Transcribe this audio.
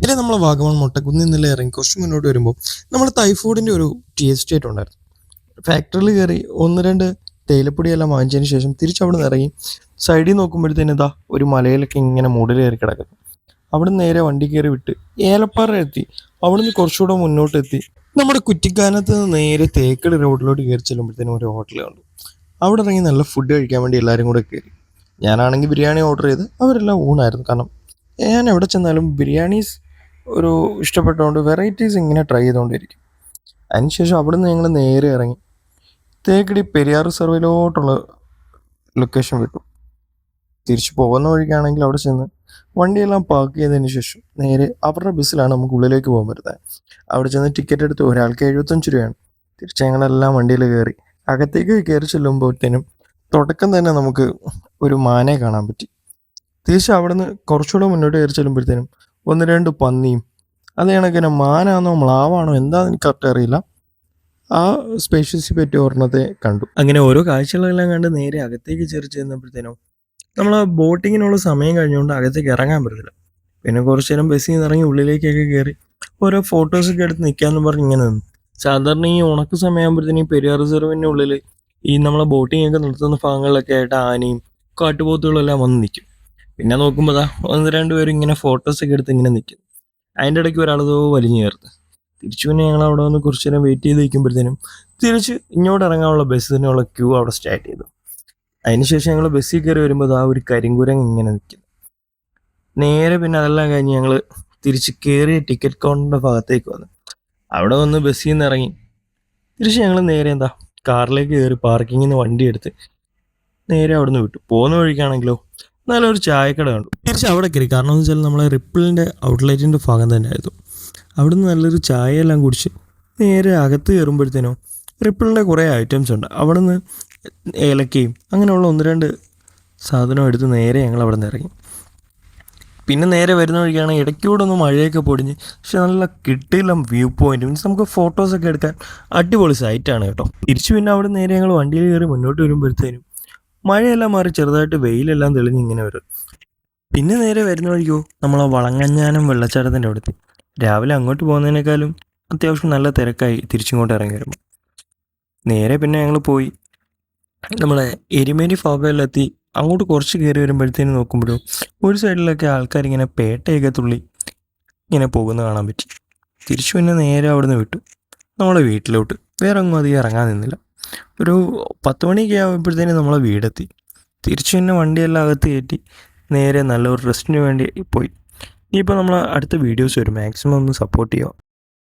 പിന്നെ നമ്മൾ വാഗമൺ മുട്ടക്കുന്നിൽ നിന്നെല്ലാം ഇറങ്ങി കുറച്ച് മുന്നോട്ട് വരുമ്പോൾ നമ്മൾ തൈഫൂഡിൻ്റെ ഒരു ടീ എസ്റ്റേറ്റ് ഉണ്ടായിരുന്നു. ഫാക്ടറിയിൽ കയറി ഒന്ന് രണ്ട് തേയിലപ്പൊടിയെല്ലാം വാങ്ങിച്ചതിന് ശേഷം തിരിച്ചവിടെ നിന്ന് ഇറങ്ങി സൈഡിൽ നോക്കുമ്പോഴത്തേന് ഇതാ ഒരു മലയിലൊക്കെ ഇങ്ങനെ മൂടൽ കയറി കിടക്കുന്നു. അവിടെ നിന്ന് നേരെ വണ്ടി കയറി വിട്ട് ഏലപ്പാറ എത്തി. അവിടുന്ന് കുറച്ചുകൂടെ മുന്നോട്ട് എത്തി നമ്മുടെ കുറ്റിക്കാനത്ത് നിന്ന് നേരെ തേക്കടി റോഡിലോട്ട് കയറി ചെല്ലുമ്പോഴത്തേനും ഒരു ഹോട്ടൽ കണ്ടു. അവിടെ ഇറങ്ങി നല്ല ഫുഡ് കഴിക്കാൻ വേണ്ടി എല്ലാവരും കൂടെ കയറി. ഞാനാണെങ്കിൽ ബിരിയാണി ഓർഡർ ചെയ്ത് അവരെല്ലാം ഊണായിരുന്നു. കാരണം ഞാൻ എവിടെ ചെന്നാലും ബിരിയാണീസ് ഒരു ഇഷ്ടപ്പെട്ടുകൊണ്ട് വെറൈറ്റീസ് ഇങ്ങനെ ട്രൈ ചെയ്തുകൊണ്ടിരിക്കും. അതിനുശേഷം അവിടെ നിന്ന് ഞങ്ങൾ നേരെ ഇറങ്ങി തേക്കടി പെരിയാർ റിസർവിലോട്ടുള്ള ലൊക്കേഷൻ വിട്ടു. തിരിച്ചു പോകുന്ന വഴിക്കാണെങ്കിൽ അവിടെ ചെന്ന് വണ്ടിയെല്ലാം പാർക്ക് ചെയ്തതിന് ശേഷം നേരെ അവരുടെ ബസ്സിലാണ് നമുക്ക് ഉള്ളിലേക്ക് പോകാൻ പറ്റുന്നത്. അവിടെ ചെന്ന് ടിക്കറ്റ് എടുത്ത് ഒരാൾക്ക് 75 രൂപയാണ്. തിരിച്ച് ഞങ്ങളെല്ലാം വണ്ടിയിൽ കയറി അകത്തേക്ക് കയറി ചെല്ലുമ്പോഴത്തേനും തുടക്കം തന്നെ നമുക്ക് ഒരു മാനയെ കാണാൻ പറ്റി. തിരിച്ച് അവിടെ നിന്ന് കുറച്ചുകൂടെ മുന്നോട്ട് കയറി ചെല്ലുമ്പോഴത്തേനും ഒന്ന് രണ്ട് പന്നിയും അത് കണക്കിന് മാനാണോ മ്ലാവാണോ എന്താണെന്ന് എനിക്ക് കറക്റ്റ് അറിയില്ല, ആ സ്പേഷ്യസിൽ പറ്റി ഒരെണ്ണത്തെ കണ്ടു. അങ്ങനെ ഓരോ കാഴ്ചകളെല്ലാം കണ്ട് നേരെ അകത്തേക്ക് ചേർച്ച് ചെന്നപ്പോഴത്തേനും നമ്മൾ ആ ബോട്ടിങ്ങിനുള്ള സമയം കഴിഞ്ഞുകൊണ്ട് അകത്തേക്ക് ഇറങ്ങാൻ പറ്റത്തില്ല. പിന്നെ കുറച്ച് നേരം ബസ്സിൽ നിന്ന് ഇറങ്ങി ഉള്ളിലേക്കൊക്കെ കയറി ഓരോ ഫോട്ടോസൊക്കെ എടുത്ത് നിൽക്കാമെന്ന് പറഞ്ഞ് ഇങ്ങനെ നിന്നു. സാധാരണ ഈ ഉണക്ക് സമയമാകുമ്പോഴത്തേനും ഈ പെരിയാർ റിസർവിൻ്റെ ഉള്ളിൽ ഈ നമ്മളെ ബോട്ടിംഗ് ഒക്കെ നിർത്തുന്ന ഭാഗങ്ങളിലൊക്കെ ആയിട്ട് ആനയും കാട്ടുപോത്തുകളും എല്ലാം വന്ന് നിൽക്കും. പിന്നെ നോക്കുമ്പോൾ ഒന്ന് രണ്ടുപേരും ഇങ്ങനെ ഫോട്ടോസൊക്കെ എടുത്ത് ഇങ്ങനെ നിൽക്കും. അതിൻ്റെ ഇടയ്ക്ക് ഒരാളതോ വലിഞ്ഞു ചേർത്ത്. തിരിച്ചു പിന്നെ ഞങ്ങൾ അവിടെ വന്ന് കുറച്ച് നേരം വെയിറ്റ് ചെയ്ത് നിൽക്കുമ്പോഴത്തേനും തിരിച്ച് ഇങ്ങോട്ട് ഇറങ്ങാനുള്ള ബസ്സിനുള്ള ക്യൂ അവിടെ സ്റ്റാർട്ട് ചെയ്തു. അതിനുശേഷം ഞങ്ങൾ ബസ്സിൽ കയറി വരുമ്പോൾ ആ ഒരു കരിങ്കുരങ്ങ് ഇങ്ങനെ നിൽക്കും. നേരെ പിന്നെ അതെല്ലാം കഴിഞ്ഞ് ഞങ്ങൾ തിരിച്ച് കയറിയ ടിക്കറ്റ് കൗണ്ടറിൻ്റെ ഭാഗത്തേക്ക് വന്നു. അവിടെ വന്ന് ബസ്സിൽ നിന്ന് ഇറങ്ങി തിരിച്ച് ഞങ്ങൾ നേരെ കാറിലേക്ക് കയറി പാർക്കിങ്ങിൽ നിന്ന് വണ്ടി എടുത്ത് നേരെ അവിടെ നിന്ന് വിട്ടു. പോകുന്ന വഴിക്കാണെങ്കിലോ നല്ലൊരു ചായക്കട കണ്ടു. തിരിച്ച് അവിടെ കയറി. കാരണം എന്ന് വെച്ചാൽ നമ്മളെ റിപ്പിളിൻ്റെ ഔട്ട്ലെറ്റിൻ്റെ ഭാഗം തന്നെ ആയിരുന്നു. അവിടെ നിന്ന് നല്ലൊരു ചായയെല്ലാം കുടിച്ച് നേരെ അകത്ത് കയറുമ്പോഴത്തേനോ റിപ്പിളിൻ്റെ കുറേ ഐറ്റംസ് ഉണ്ട്. അവിടെ നിന്ന് ഏലക്കയും അങ്ങനെയുള്ള ഒന്ന് രണ്ട് സാധനം എടുത്ത് നേരെ ഞങ്ങൾ അവിടെ നിന്ന് ഇറങ്ങി. പിന്നെ നേരെ വരുന്ന വഴിക്കാണ് ഇടയ്ക്കൂടെ ഒന്ന് മഴയൊക്കെ പൊടിഞ്ഞ് പക്ഷെ നല്ല കിട്ടില്ല വ്യൂ പോയിന്റ്. മീൻസ് നമുക്ക് ഫോട്ടോസൊക്കെ എടുക്കാൻ അടിപൊളി സൈറ്റാണ് കേട്ടോ. തിരിച്ചു പിന്നെ അവിടെ നേരെ ഞങ്ങൾ വണ്ടിയിൽ കയറി മുന്നോട്ട് വരുമ്പോഴത്തേനും മഴയെല്ലാം മാറി ചെറുതായിട്ട് വെയിലെല്ലാം തെളിഞ്ഞ് ഇങ്ങനെ വരും. പിന്നെ നേരെ വരുന്ന വഴിക്കോ നമ്മളെ വളങ്ങഞ്ഞാനം വെള്ളച്ചാട്ടത്തിൻ്റെ അവിടുത്തെ രാവിലെ അങ്ങോട്ട് പോകുന്നതിനേക്കാളും അത്യാവശ്യം നല്ല തിരക്കായി തിരിച്ചിങ്ങോട്ട് ഇറങ്ങി വരുമ്പോൾ. നേരെ പിന്നെ ഞങ്ങൾ പോയി നമ്മളെ എരുമേലി ഭാഗത്തിലെത്തി. അങ്ങോട്ട് കുറച്ച് കയറി വരുമ്പോഴത്തേനും നോക്കുമ്പോഴും ഒരു സൈഡിലൊക്കെ ആൾക്കാരിങ്ങനെ പേട്ടയൊക്കെ തുള്ളി ഇങ്ങനെ പോകുന്ന കാണാൻ പറ്റി. തിരിച്ചു പിന്നെ നേരെ അവിടെ നിന്ന് വിട്ടു നമ്മളെ വീട്ടിലോട്ട്. വേറെ ഒന്നും അധികം ഇറങ്ങാൻ നിന്നില്ല. ഒരു 10 മണിയൊക്കെ ആകുമ്പോഴത്തേനും നമ്മളെ വീടെത്തി. തിരിച്ചു പിന്നെ വണ്ടിയെല്ലാം അകത്ത് കയറ്റി നേരെ നല്ലൊരു റെസ്റ്റിന് വേണ്ടി പോയി. ഇനിയിപ്പോൾ നമ്മൾ അടുത്ത വീഡിയോസ് വരും. മാക്സിമം ഒന്ന് സപ്പോർട്ട് ചെയ്യുക.